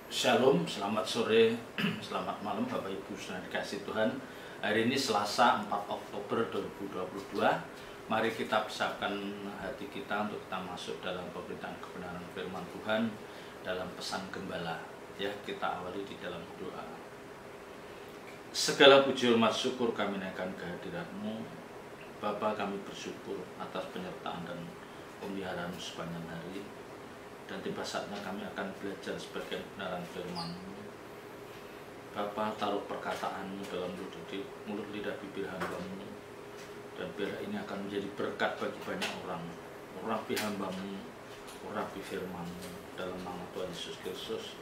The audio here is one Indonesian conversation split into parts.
Shalom, selamat sore, selamat malam Bapak Ibu saudara dikasih Tuhan. Hari ini Selasa 4 Oktober 2022. Mari kita pisahkan hati kita untuk kita masuk dalam pemberitaan kebenaran firman Tuhan dalam pesan gembala. Ya, kita awali di dalam doa. Segala puji hormat syukur kami naikkan kehadirat-Mu. Bapa, kami bersyukur atas penyertaan dan pemeliharaan sepanjang hari. Dan tiba saatnya kami akan belajar sebagian kebenaran firman-Mu. Bapa, taruh perkataan-Mu dalam mulut lidah bibir hamba-Mu, dan biar ini akan menjadi berkat bagi banyak orang. Urapi hamba-Mu, urapi firman-Mu, dalam nama Tuhan Yesus Kristus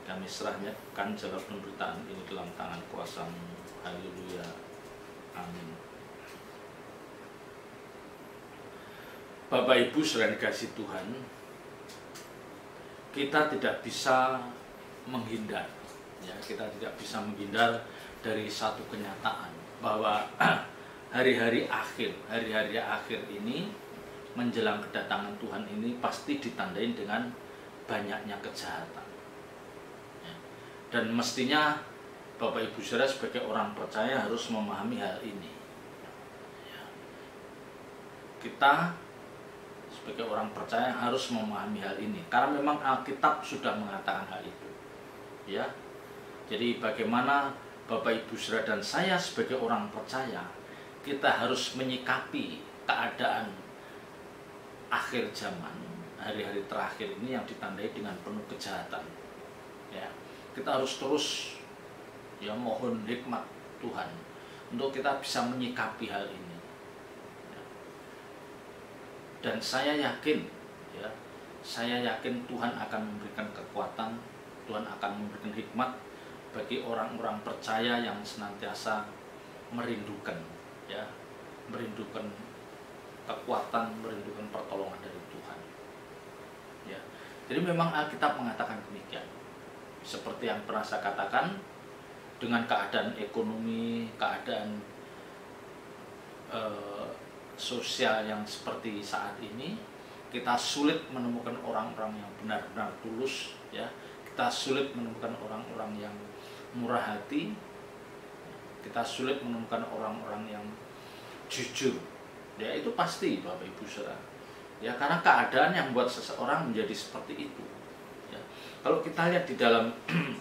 kami serahkan jalan pemberitaan ini dalam tangan kuasa-Mu. Haleluya, amin. Bapak Ibu saudara dikasih Tuhan, kita tidak bisa menghindar, ya, kita tidak bisa menghindar dari satu kenyataan bahwa hari-hari akhir ini menjelang kedatangan Tuhan ini pasti ditandai dengan banyaknya kejahatan, ya. Dan mestinya Bapak Ibu saudara sebagai orang percaya harus memahami hal ini, ya. Kita sebagai orang percaya harus memahami hal ini karena memang Alkitab sudah mengatakan hal itu, ya. Jadi bagaimana Bapak Ibu saudara dan saya sebagai orang percaya kita harus menyikapi keadaan akhir zaman, hari-hari terakhir ini yang ditandai dengan penuh kejahatan, ya. Kita harus terus, ya, mohon hikmat Tuhan untuk kita bisa menyikapi hal ini. Dan saya yakin, ya, saya yakin Tuhan akan memberikan kekuatan, Tuhan akan memberikan hikmat bagi orang-orang percaya yang senantiasa merindukan, ya, merindukan kekuatan, merindukan pertolongan dari Tuhan, ya. Jadi memang Alkitab mengatakan demikian. Seperti yang pernah saya katakan, dengan keadaan ekonomi, keadaan sosial yang seperti saat ini, kita sulit menemukan orang-orang yang benar-benar tulus, ya. Kita sulit menemukan orang-orang yang murah hati, kita sulit menemukan orang-orang yang jujur, ya. Itu pasti Bapak Ibu saudara, ya, karena keadaan yang membuat seseorang menjadi seperti itu, ya. Kalau kita lihat di dalam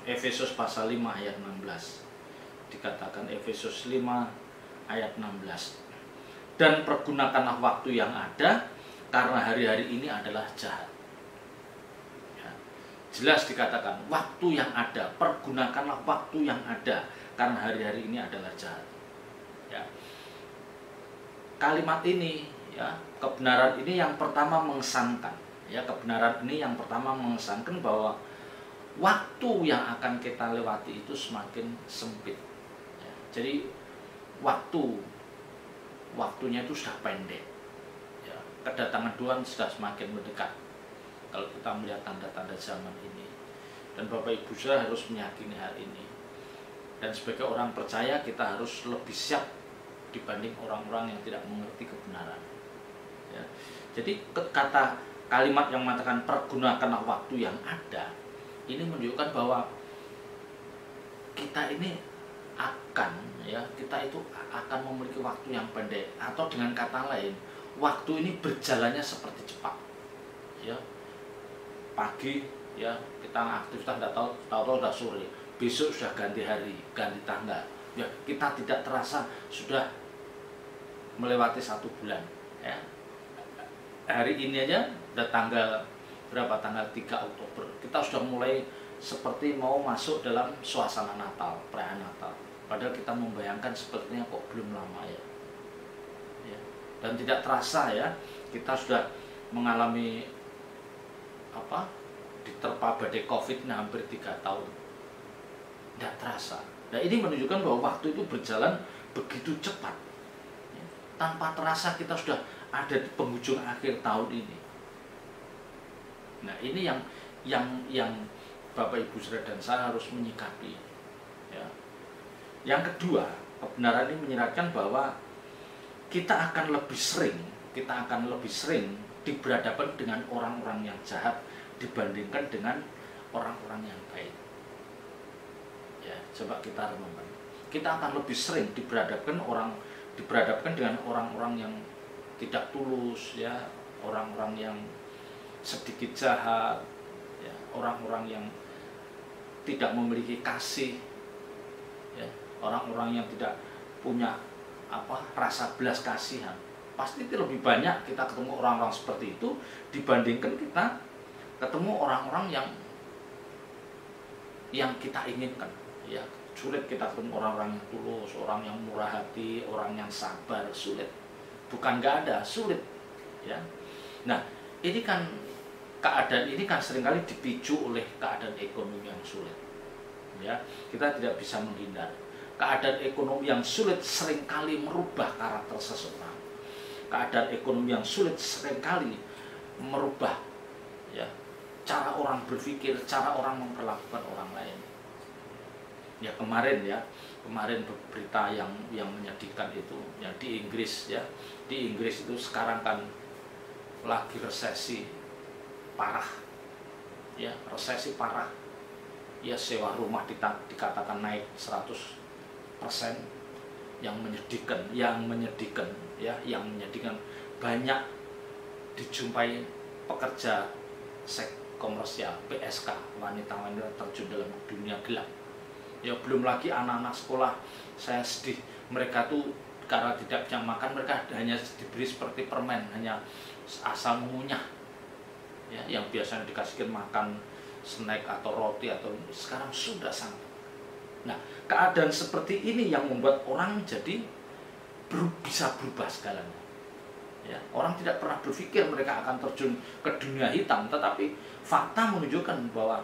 Efesus pasal 5 ayat 16, dikatakan Efesus 5 ayat 16, dan pergunakanlah waktu yang ada karena hari-hari ini adalah jahat, ya. Jelas dikatakan waktu yang ada, pergunakanlah waktu yang ada karena hari-hari ini adalah jahat, ya. Kalimat ini, ya, kebenaran ini yang pertama mengesankan, ya, kebenaran ini yang pertama mengesankan bahwa waktu yang akan kita lewati itu semakin sempit, ya. Jadi waktunya itu sudah pendek, ya. Kedatangan Tuhan sudah semakin mendekat kalau kita melihat tanda-tanda zaman ini. Dan Bapak Ibu saudara harus meyakini hal ini. Dan sebagai orang percaya kita harus lebih siap dibanding orang-orang yang tidak mengerti kebenaran, ya. Jadi kalimat yang mengatakan pergunakanlah waktu yang ada ini menunjukkan bahwa kita ini kita itu akan memiliki waktu yang pendek, atau dengan kata lain, waktu ini berjalannya seperti cepat, ya. Pagi, ya, kita aktivitas tidak tahu sudah sore, besok sudah ganti hari, ganti tanggal, ya. Kita tidak terasa sudah melewati 1 bulan, ya. Hari ini aja udah tanggal berapa, tanggal 3 Oktober, kita sudah mulai seperti mau masuk dalam suasana Natal, perayaan Natal. Padahal kita membayangkan sepertinya kok belum lama, ya. Dan tidak terasa, ya, kita sudah mengalami diterpa badai COVID hampir 3 tahun. Tidak terasa. Nah, ini menunjukkan bahwa waktu itu berjalan begitu cepat, ya. Tanpa terasa kita sudah ada di penghujung akhir tahun ini. Nah, ini yang Bapak Ibu saudara dan saya harus menyikapi, ya. Yang kedua, kebenaran ini menyeratkan bahwa kita akan lebih sering diberhadapan dengan orang-orang yang jahat dibandingkan dengan orang-orang yang baik. Coba kita renungkan. Kita akan lebih sering diberhadapkan dengan orang-orang yang tidak tulus, ya, orang-orang yang sedikit jahat, ya, orang-orang yang tidak memiliki kasih, ya, orang-orang yang tidak punya rasa belas kasihan. Pasti lebih banyak kita ketemu orang-orang seperti itu dibandingkan kita ketemu orang-orang yang kita inginkan, ya. Sulit kita ketemu orang-orang yang tulus, orang yang murah hati, orang yang sabar, sulit. Bukan nggak ada, sulit, ya. Nah, ini kan keadaan ini kan seringkali dipicu oleh keadaan ekonomi yang sulit, ya. Kita tidak bisa menghindar. Keadaan ekonomi yang sulit seringkali merubah karakter seseorang. Keadaan ekonomi yang sulit seringkali merubah, ya, cara orang berpikir, cara orang memperlakukan orang lain. Ya, kemarin berita yang menyedihkan itu, ya, di Inggris, ya. Di Inggris itu sekarang kan lagi resesi parah, ya, resesi parah, ya. Sewa rumah dikatakan naik 100%, yang menyedihkan, ya, yang menyedihkan. Banyak dijumpai pekerja seks komersial, PSK, wanita-wanita terjun dalam dunia gelap. Ya, belum lagi anak-anak sekolah, saya sedih, mereka tuh karena tidak bisa makan, mereka hanya diberi seperti permen, hanya asal mengunyah, ya, yang biasanya dikasihkan makan snack atau roti, atau sekarang sudah sangat. Nah, keadaan seperti ini yang membuat orang jadi bisa berubah segalanya, ya. Orang tidak pernah berpikir mereka akan terjun ke dunia hitam, tetapi fakta menunjukkan bahwa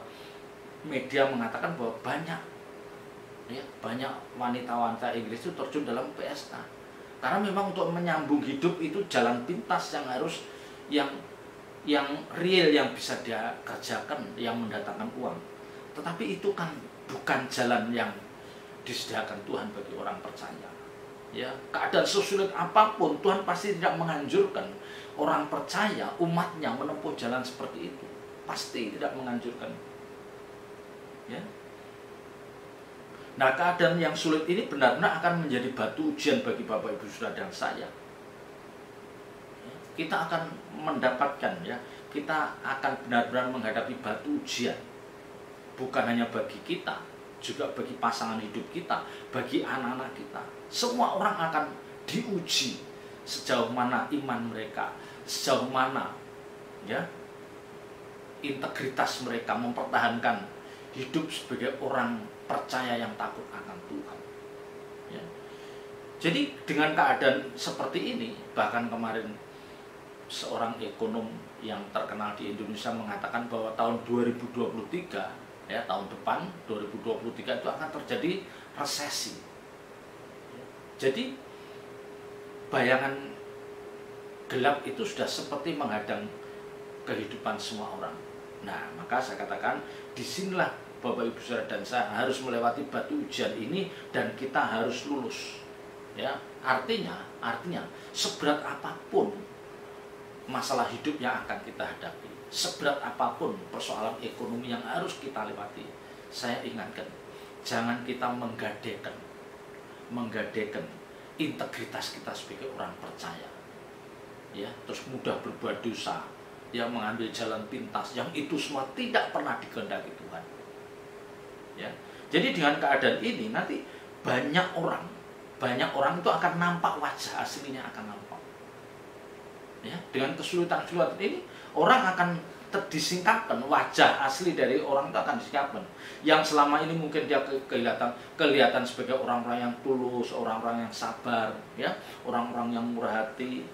media mengatakan bahwa banyak wanita-wanita Inggris itu terjun dalam PSK. Karena memang untuk menyambung hidup itu jalan pintas yang harus yang real, yang bisa dia kerjakan, yang mendatangkan uang. Tetapi itu kan bukan jalan yang disediakan Tuhan bagi orang percaya. Ya, keadaan sesulit apapun Tuhan pasti tidak menganjurkan orang percaya, umatnya menempuh jalan seperti itu. Pasti tidak menganjurkan. Ya. Nah, keadaan yang sulit ini benar-benar akan menjadi batu ujian bagi Bapak Ibu Saudara dan saya. Kita akan mendapatkan, ya, kita akan benar-benar menghadapi batu ujian. Bukan hanya bagi kita, juga bagi pasangan hidup kita, bagi anak-anak kita. Semua orang akan diuji sejauh mana iman mereka, sejauh mana, ya, integritas mereka mempertahankan hidup sebagai orang percaya yang takut akan Tuhan, ya. Jadi dengan keadaan seperti ini, bahkan kemarin seorang ekonom yang terkenal di Indonesia mengatakan bahwa tahun 2023, ya, tahun depan 2023 itu akan terjadi resesi. Jadi bayangan gelap itu sudah seperti menghadang kehidupan semua orang. Nah, maka saya katakan disinilah Bapak Ibu Saudara dan saya harus melewati batu ujian ini, dan kita harus lulus, ya. Artinya seberat apapun masalah hidup yang akan kita hadapi, seberat apapun persoalan ekonomi yang harus kita lewati, saya ingatkan, jangan kita menggadekan integritas kita sebagai orang percaya, ya, terus mudah berbuat dosa, yang mengambil jalan pintas, yang itu semua tidak pernah dikehendaki Tuhan. Ya. Jadi dengan keadaan ini nanti banyak orang itu akan nampak, wajah aslinya akan nampak. Ya, dengan kesulitan-kesulitan ini orang akan disingkapkan, wajah asli dari orang itu akan disingkapkan. Yang selama ini mungkin dia kelihatan sebagai orang-orang yang tulus, orang-orang yang sabar, ya, orang-orang yang murah hati.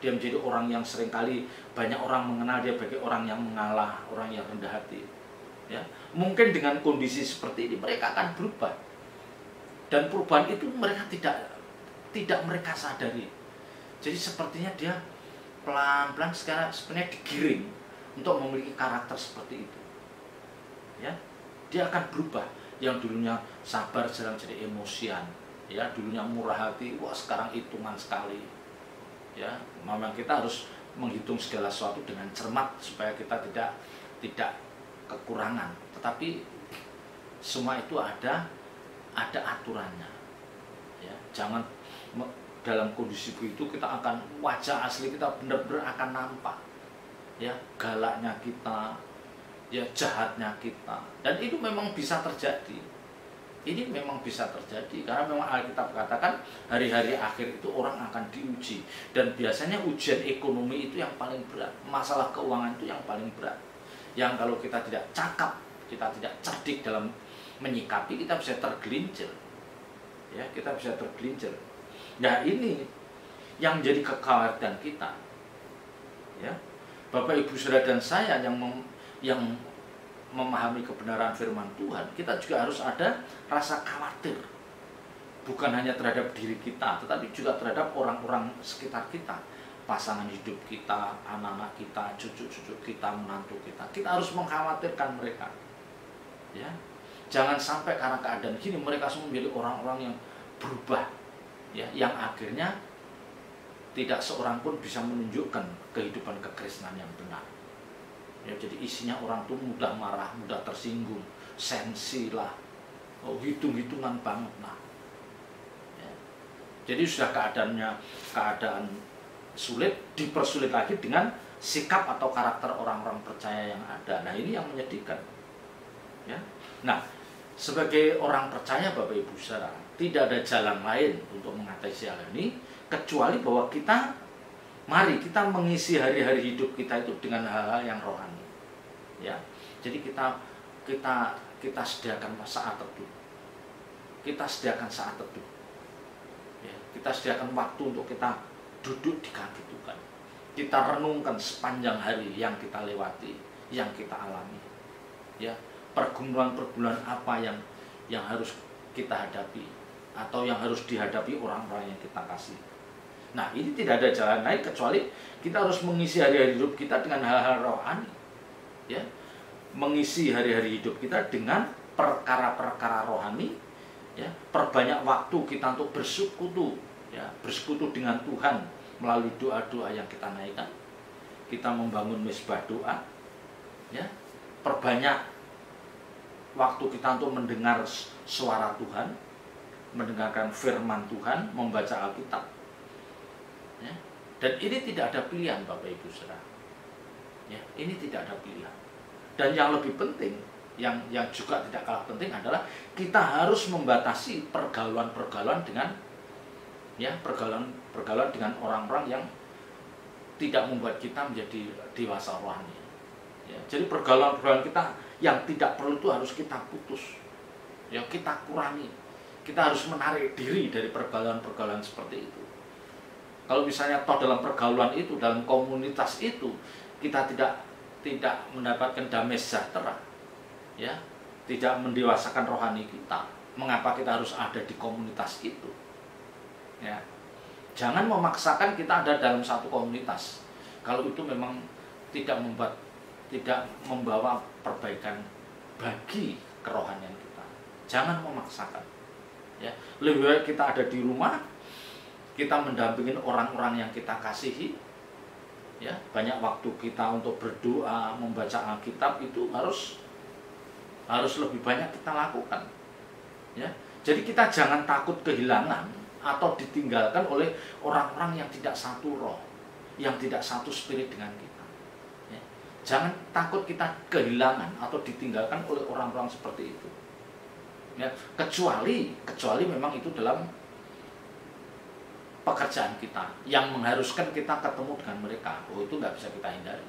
Dia menjadi orang yang seringkali banyak orang mengenal dia sebagai orang yang mengalah, orang yang rendah hati. Ya, mungkin dengan kondisi seperti ini mereka akan berubah, dan perubahan itu mereka tidak mereka sadari. Jadi sepertinya dia pelan-pelan sebenarnya digiring untuk memiliki karakter seperti itu. Ya, dia akan berubah. Yang dulunya sabar sekarang jadi emosian, ya, dulunya murah hati, wah sekarang hitungan sekali. Ya, memang kita harus menghitung segala sesuatu dengan cermat supaya kita tidak kekurangan. Tetapi Semua itu ada aturannya. Ya, jangan dalam kondisi begitu kita akan wajah asli kita benar-benar akan nampak. Ya, galaknya kita, ya jahatnya kita. Dan itu memang bisa terjadi. Ini memang bisa terjadi karena memang Alkitab katakan hari-hari akhir itu orang akan diuji. Dan biasanya ujian ekonomi itu yang paling berat. Masalah keuangan itu yang paling berat. Yang kalau kita tidak cakap, kita tidak cerdik dalam menyikapi, kita bisa tergelincir. Ya, kita bisa tergelincir. Nah, ini yang menjadi kekhawatiran kita. Ya. Bapak Ibu Saudara dan saya yang memahami kebenaran firman Tuhan, kita juga harus ada rasa khawatir. Bukan hanya terhadap diri kita, tetapi juga terhadap orang-orang sekitar kita. Pasangan hidup kita, anak-anak kita, cucu-cucu kita, menantu kita. Kita harus mengkhawatirkan mereka. Ya. Jangan sampai karena keadaan gini mereka semua menjadi orang-orang yang berubah. Ya, yang akhirnya tidak seorang pun bisa menunjukkan kehidupan kekristenan yang benar. Ya, jadi isinya orang tuh mudah marah, mudah tersinggung, sensi lah, hitung-hitungan banget lah. Ya. Jadi sudah keadaan sulit, dipersulit lagi dengan sikap atau karakter orang-orang percaya yang ada. Nah, ini yang menyedihkan. Ya. Nah, sebagai orang percaya Bapak Ibu Saudara, tidak ada jalan lain untuk mengatasi hal ini kecuali bahwa mari kita mengisi hari-hari hidup kita itu dengan hal-hal yang rohani. Ya. Jadi kita sediakan saat teduh. Kita sediakan saat teduh. Ya, kita sediakan waktu untuk kita duduk di kaki Tuhan. Kita renungkan sepanjang hari yang kita lewati, yang kita alami. Ya, pergumulan-pergumulan apa yang harus kita hadapi atau yang harus dihadapi orang-orang yang kita kasih. Nah, ini tidak ada jalan lain kecuali kita harus mengisi hari-hari hidup kita dengan hal-hal rohani. Ya, mengisi hari-hari hidup kita dengan perkara-perkara rohani. Ya, perbanyak waktu kita untuk bersekutu, ya, bersekutu dengan Tuhan melalui doa-doa yang kita naikkan. Kita membangun mezbah doa. Ya, perbanyak waktu kita untuk mendengar suara Tuhan, mendengarkan firman Tuhan, membaca Alkitab. Ya. Dan ini tidak ada pilihan Bapak Ibu Saudara. Ya, ini tidak ada pilihan. Dan yang lebih penting, yang juga tidak kalah penting adalah kita harus membatasi pergaulan-pergaulan dengan pergaulan dengan orang-orang yang tidak membuat kita menjadi dewasa rohani. Ya, jadi pergaulan-pergaulan kita yang tidak perlu itu harus kita putus. Ya, kita kurangi. Kita harus menarik diri dari pergaulan-pergaulan seperti itu. Kalau misalnya toh dalam pergaulan itu, dalam komunitas itu, kita tidak mendapatkan damai sejahtera, ya, tidak mendewasakan rohani kita, mengapa kita harus ada di komunitas itu? Ya, jangan memaksakan kita ada dalam satu komunitas. Kalau itu memang tidak membawa perbaikan bagi kerohanian kita. Jangan memaksakan. Ya, lebih baik kita ada di rumah, kita mendampingi orang-orang yang kita kasihi. Ya, banyak waktu kita untuk berdoa, membaca Alkitab itu harus lebih banyak kita lakukan. Ya, jadi kita jangan takut kehilangan atau ditinggalkan oleh orang-orang yang tidak satu roh, yang tidak satu spirit dengan kita. Ya, jangan takut kita kehilangan atau ditinggalkan oleh orang-orang seperti itu. Ya, kecuali memang itu dalam pekerjaan kita yang mengharuskan kita ketemu dengan mereka. Itu nggak bisa kita hindari.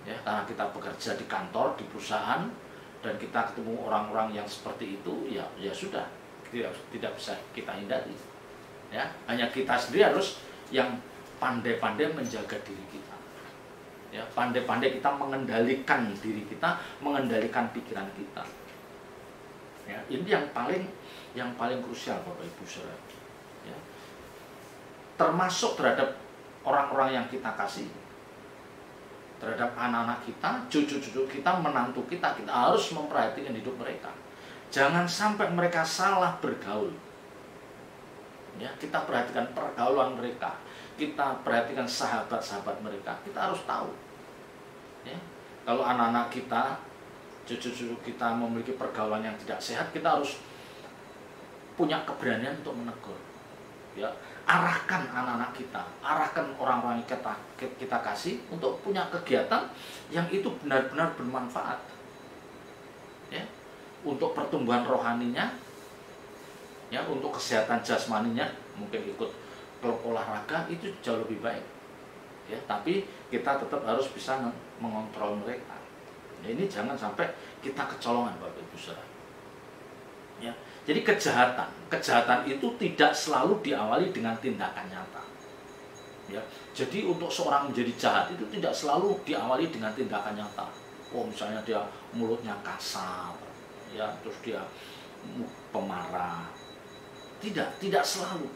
Ya, karena kita bekerja di kantor, di perusahaan, dan kita ketemu orang-orang yang seperti itu, ya sudah, tidak bisa kita hindari. Ya, hanya kita sendiri harus yang pandai-pandai menjaga diri kita. Ya, pandai-pandai kita mengendalikan diri kita, mengendalikan pikiran kita. Ya, ini yang paling krusial Bapak Ibu Saudara. Ya. Termasuk terhadap orang-orang yang kita kasih, terhadap anak-anak kita, cucu-cucu kita, menantu kita harus memperhatikan hidup mereka. Jangan sampai mereka salah bergaul. Ya, kita perhatikan pergaulan mereka, kita perhatikan sahabat-sahabat mereka. Kita harus tahu. Ya, kalau anak-anak kita cucu-cucu kita memiliki pergaulan yang tidak sehat, kita harus punya keberanian untuk menegur. Ya, arahkan anak-anak kita, arahkan orang-orang yang kita kasih untuk punya kegiatan yang itu benar-benar bermanfaat. Ya, untuk pertumbuhan rohaninya, ya, untuk kesehatan jasmaninya, mungkin ikut klub olahraga itu jauh lebih baik. Ya, tapi kita tetap harus bisa mengontrol mereka. Ya, ini jangan sampai kita kecolongan, Bapak Ibu Saudara. Ya, jadi kejahatan itu tidak selalu diawali dengan tindakan nyata. Ya, jadi untuk seorang menjadi jahat itu tidak selalu diawali dengan tindakan nyata. Oh, misalnya dia mulutnya kasar, ya, terus dia pemarah. Tidak selalu.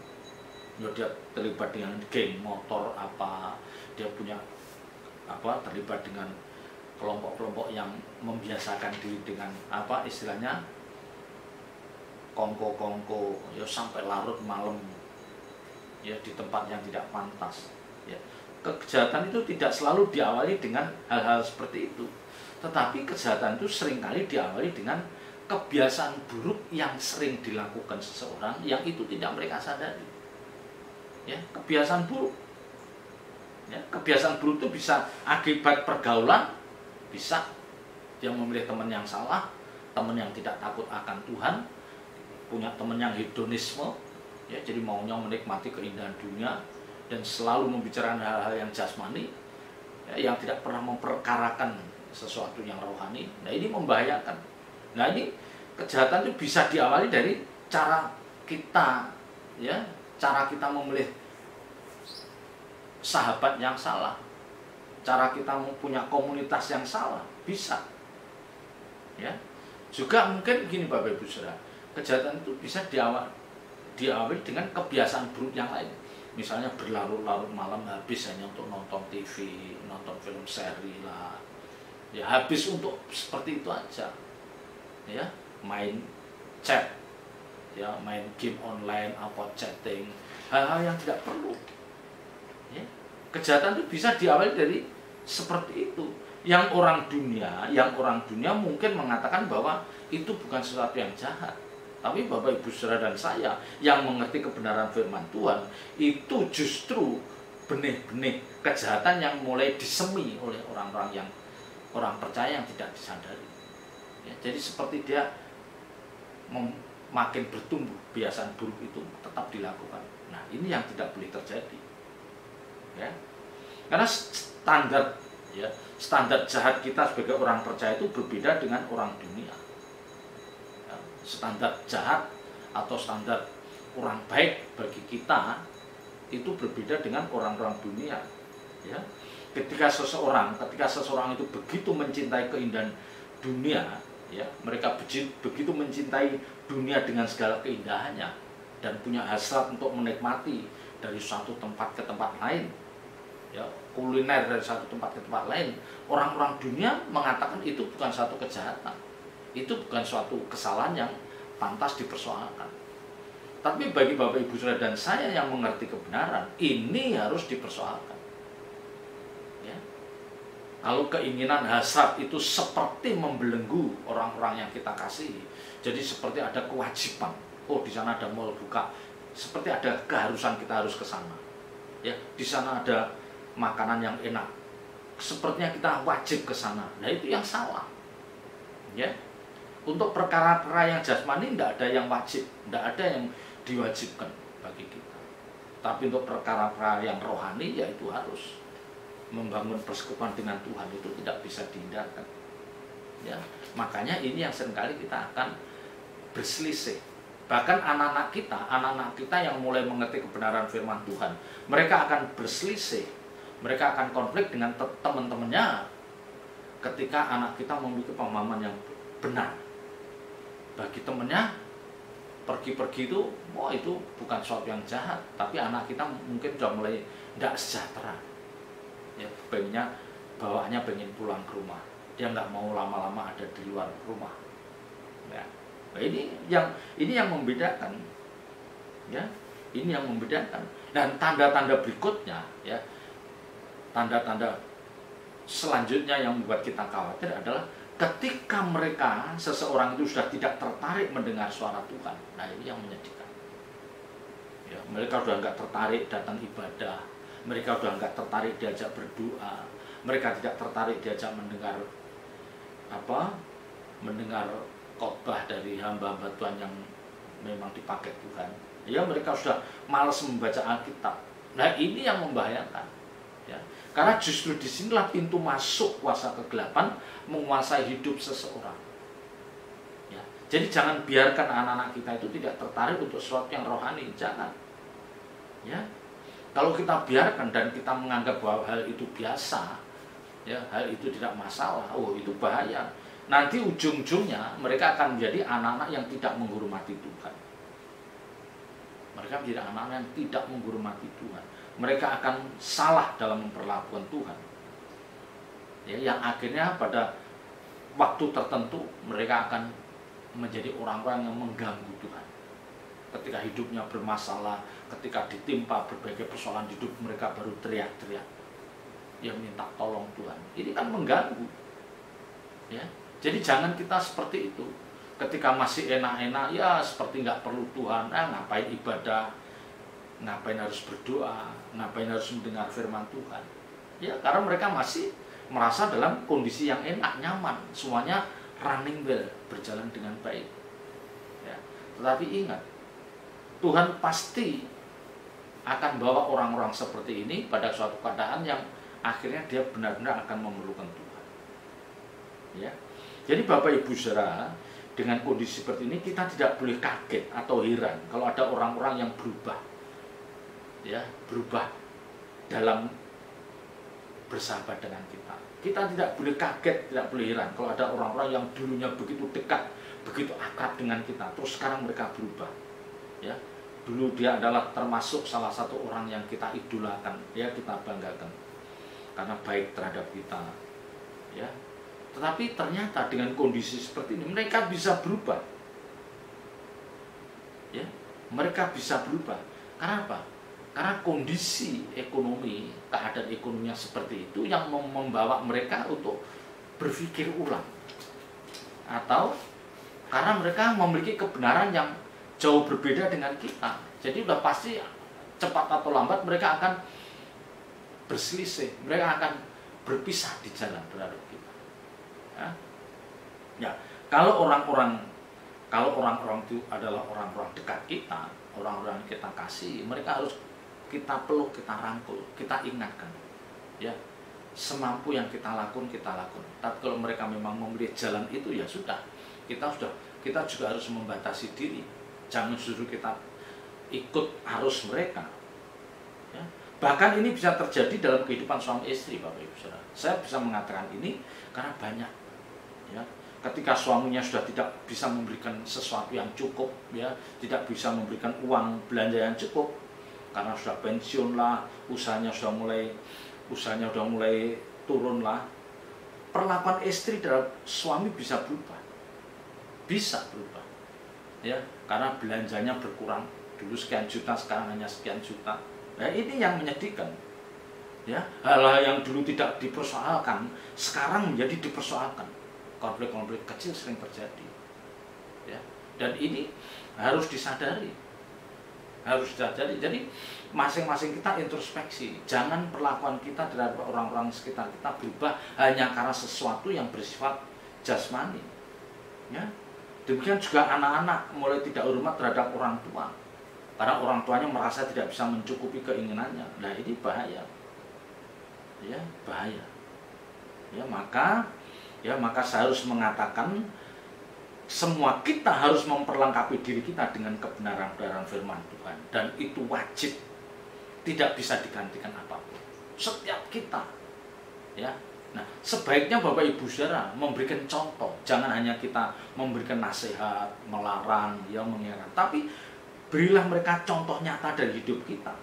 Ya, dia terlibat dengan geng motor apa, dia punya terlibat dengan kelompok-kelompok yang membiasakan diri dengan istilahnya kongko-kongko, ya, sampai larut malam, ya, di tempat yang tidak pantas. Ya, kejahatan itu tidak selalu diawali dengan hal-hal seperti itu, tetapi kejahatan itu seringkali diawali dengan kebiasaan buruk yang sering dilakukan seseorang yang itu tidak mereka sadari. Ya, kebiasaan buruk. Ya, kebiasaan buruk itu bisa akibat pergaulan, bisa dia memilih teman yang salah, teman yang tidak takut akan Tuhan, punya teman yang hedonisme, ya, jadi maunya menikmati keindahan dunia dan selalu membicarakan hal-hal yang jasmani, ya, yang tidak pernah memperkarakan sesuatu yang rohani. Nah, ini membahayakan. Nah, ini kejahatan itu bisa diawali dari cara kita, ya, cara kita memilih sahabat yang salah, cara kita mempunyai komunitas yang salah, bisa. Ya, juga mungkin begini Bapak Ibu Saudara, kejahatan itu bisa diawali dengan kebiasaan buruk yang lain. Misalnya berlarut-larut malam habis hanya untuk nonton TV, nonton film seri lah. Ya, habis untuk seperti itu aja. Ya, main chat, ya, main game online, chatting, hal-hal yang tidak perlu. Ya, kejahatan itu bisa diawali dari seperti itu. Yang orang dunia mungkin mengatakan bahwa itu bukan sesuatu yang jahat. Tapi Bapak Ibu Saudara dan saya yang mengerti kebenaran firman Tuhan, itu justru benih-benih kejahatan yang mulai disemi oleh orang percaya yang tidak disadari. Ya, jadi seperti dia makin bertumbuh, kebiasaan buruk itu tetap dilakukan. Nah, ini yang tidak boleh terjadi. Ya. Karena standar jahat kita sebagai orang percaya itu berbeda dengan orang dunia. Standar jahat atau standar orang baik bagi kita itu berbeda dengan orang-orang dunia. Ya, ketika seseorang itu begitu mencintai keindahan dunia, ya, mereka begitu mencintai dunia dengan segala keindahannya dan punya hasrat untuk menikmati dari suatu tempat ke tempat lain, ya, kuliner dari satu tempat ke tempat lain. Orang-orang dunia mengatakan itu bukan suatu kejahatan, itu bukan suatu kesalahan yang pantas dipersoalkan. Tapi bagi Bapak Ibu Saudara dan saya yang mengerti kebenaran, ini harus dipersoalkan. Ya. Kalau keinginan hasrat itu seperti membelenggu orang-orang yang kita kasihi, jadi seperti ada kewajiban. Oh, di sana ada mall buka, seperti ada keharusan kita harus ke sana. Ya, di sana ada makanan yang enak, sepertinya kita wajib ke sana. Nah, itu yang salah. Ya. Untuk perkara-perkara yang jasmani tidak ada yang wajib, tidak ada yang diwajibkan bagi kita. Tapi untuk perkara-perkara yang rohani, yaitu harus membangun persekutuan dengan Tuhan, itu tidak bisa dihindarkan. Ya, makanya ini yang seringkali kita akan berselisih. Bahkan anak-anak kita yang mulai mengerti kebenaran firman Tuhan, mereka akan berselisih, mereka akan konflik dengan teman-temannya ketika anak kita memiliki pemahaman yang benar. Bagi temannya, pergi-pergi itu, itu bukan sesuatu yang jahat, tapi anak kita mungkin sudah mulai tidak sejahtera. Ya, bawaannya pengen pulang ke rumah, dia nggak mau lama-lama ada di luar rumah. Ya. Nah, ini yang membedakan. Ya, ini yang membedakan. Dan tanda-tanda berikutnya, ya, tanda-tanda selanjutnya yang membuat kita khawatir adalah ketika mereka, seseorang itu sudah tidak tertarik mendengar suara Tuhan, nah ini yang menyedihkan. Ya, mereka sudah nggak tertarik datang ibadah, mereka sudah nggak tertarik diajak berdoa, mereka tidak tertarik diajak mendengar mendengar khotbah dari hamba-hamba Tuhan yang memang dipakai Tuhan. Ya, mereka sudah malas membaca Alkitab. Nah, ini yang membahayakan. Ya, karena justru disinilah pintu masuk kuasa kegelapan menguasai hidup seseorang. Ya, jadi jangan biarkan anak-anak kita itu tidak tertarik untuk sesuatu yang rohani, jangan. Ya, kalau kita biarkan dan kita menganggap bahwa hal itu biasa, ya, hal itu tidak masalah, oh itu bahaya. Nanti ujung-ujungnya mereka akan menjadi anak-anak yang tidak menghormati Tuhan. Mereka menjadi anak-anak yang tidak menghormati Tuhan. Mereka akan salah dalam memperlakukan Tuhan. Ya, yang akhirnya pada waktu tertentu mereka akan menjadi orang-orang yang mengganggu Tuhan. Ketika hidupnya bermasalah, ketika ditimpa berbagai persoalan hidup, mereka baru teriak-teriak, yang minta tolong Tuhan. Ini kan mengganggu. Ya, jadi jangan kita seperti itu. Ketika masih enak-enak, ya seperti nggak perlu Tuhan, ngapain ibadah, ngapain harus berdoa, ngapain harus mendengar firman Tuhan. Ya, karena mereka masih merasa dalam kondisi yang enak, nyaman, semuanya running well, berjalan dengan baik. Ya, tetapi ingat, Tuhan pasti akan bawa orang-orang seperti ini pada suatu keadaan yang akhirnya dia benar-benar akan memerlukan Tuhan. Ya, jadi Bapak Ibu Saudara, dengan kondisi seperti ini kita tidak boleh kaget atau heran kalau ada orang-orang yang berubah, ya, berubah dalam bersahabat dengan kita. Kita tidak boleh kaget, tidak boleh heran kalau ada orang-orang yang dulunya begitu dekat, begitu akrab dengan kita, terus sekarang mereka berubah. Ya, dulu dia adalah termasuk salah satu orang yang kita idolakan, ya, kita banggakan karena baik terhadap kita. Ya, tetapi ternyata dengan kondisi seperti ini mereka bisa berubah. Ya, mereka bisa berubah. Karena apa? Karena kondisi ekonomi, keadaan ekonominya seperti itu yang membawa mereka untuk berpikir ulang. Atau karena mereka memiliki kebenaran yang jauh berbeda dengan kita. Jadi udah pasti cepat atau lambat mereka akan berselisih, mereka akan berpisah di jalan terhadap kita. Ya, kalau orang-orang itu adalah orang-orang dekat kita, orang-orang yang kita kasih, mereka harus kita peluk, kita rangkul, kita ingatkan. Ya, semampu yang kita lakukan. Tapi kalau mereka memang memilih jalan itu, ya sudah, kita juga harus membatasi diri. Jangan justru kita ikut arus mereka. Ya. Bahkan ini bisa terjadi dalam kehidupan suami istri, Bapak Ibu Saudara. Saya bisa mengatakan ini karena banyak. Ya, ketika suaminya sudah tidak bisa memberikan sesuatu yang cukup, ya, tidak bisa memberikan uang belanja yang cukup, karena sudah pensiun lah, usahanya sudah mulai turun lah, perlakuan istri terhadap suami bisa berubah, ya, karena belanjanya berkurang, dulu sekian juta, sekarang hanya sekian juta. Nah, ini yang menyedihkan. Ya, hal-hal yang dulu tidak dipersoalkan sekarang menjadi dipersoalkan. Konflik-konflik kecil sering terjadi. Ya, dan ini harus disadari. Jadi masing-masing kita introspeksi. Jangan perlakuan kita terhadap orang-orang sekitar kita berubah hanya karena sesuatu yang bersifat jasmani. Ya. Demikian juga anak-anak mulai tidak hormat terhadap orang tua. Karena orang tuanya merasa tidak bisa mencukupi keinginannya. Nah, ini bahaya. Ya, bahaya. Ya, maka saya harus mengatakan semua kita harus memperlengkapi diri kita dengan kebenaran-kebenaran firman Tuhan, dan itu wajib, tidak bisa digantikan apapun. Setiap kita, ya. Nah, sebaiknya Bapak Ibu Saudara memberikan contoh, jangan hanya kita memberikan nasihat, melarang, ya, mengingatkan, tapi berilah mereka contoh nyata dari hidup kita.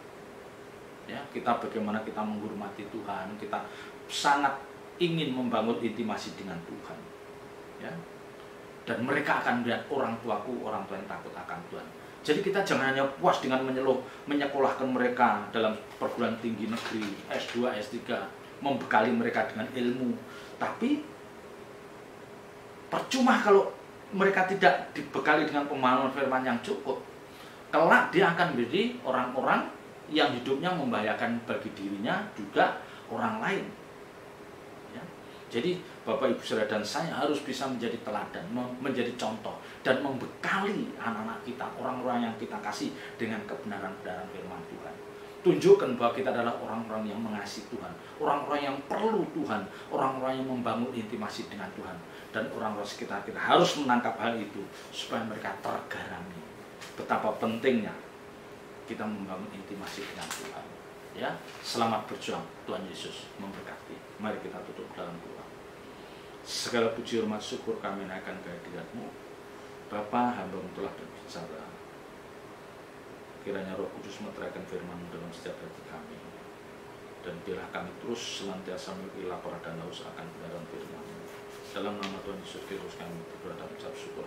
Ya, kita bagaimana kita menghormati Tuhan, kita sangat ingin membangun intimasi dengan Tuhan. Ya. Dan mereka akan melihat orang tuaku, orang tua yang takut akan Tuhan. Jadi kita jangan hanya puas dengan menyekolahkan mereka dalam perguruan tinggi negeri, S2, S3, membekali mereka dengan ilmu. Tapi Percuma kalau mereka tidak dibekali dengan pemahaman firman yang cukup. Kelak dia akan menjadi orang-orang yang hidupnya membahayakan bagi dirinya juga orang lain. Ya. Jadi Bapak Ibu Saudara dan saya harus bisa menjadi teladan, menjadi contoh, dan membekali anak-anak kita, orang-orang yang kita kasih dengan kebenaran-kebenaran firman Tuhan. Tunjukkan bahwa kita adalah orang-orang yang mengasihi Tuhan, orang-orang yang perlu Tuhan, orang-orang yang membangun intimasi dengan Tuhan, dan orang-orang sekitar kita harus menangkap hal itu supaya mereka tergarami betapa pentingnya kita membangun intimasi dengan Tuhan. Ya, selamat berjuang. Tuhan Yesus memberkati. Mari kita tutup dalam doa. Segala puji, hormat, syukur kami naikkan kehadirat-Mu. Bapa, hamba-Mu telah berbicara. Kiranya Roh Kudus meteraikan firman-Mu dalam setiap hati kami. Dan biarlah kami terus senantiasa memiliki lapar dan haus akan kebenaran firman-Mu. Dalam nama Tuhan Yesus Kristus kami berdoa dan ucap syukur.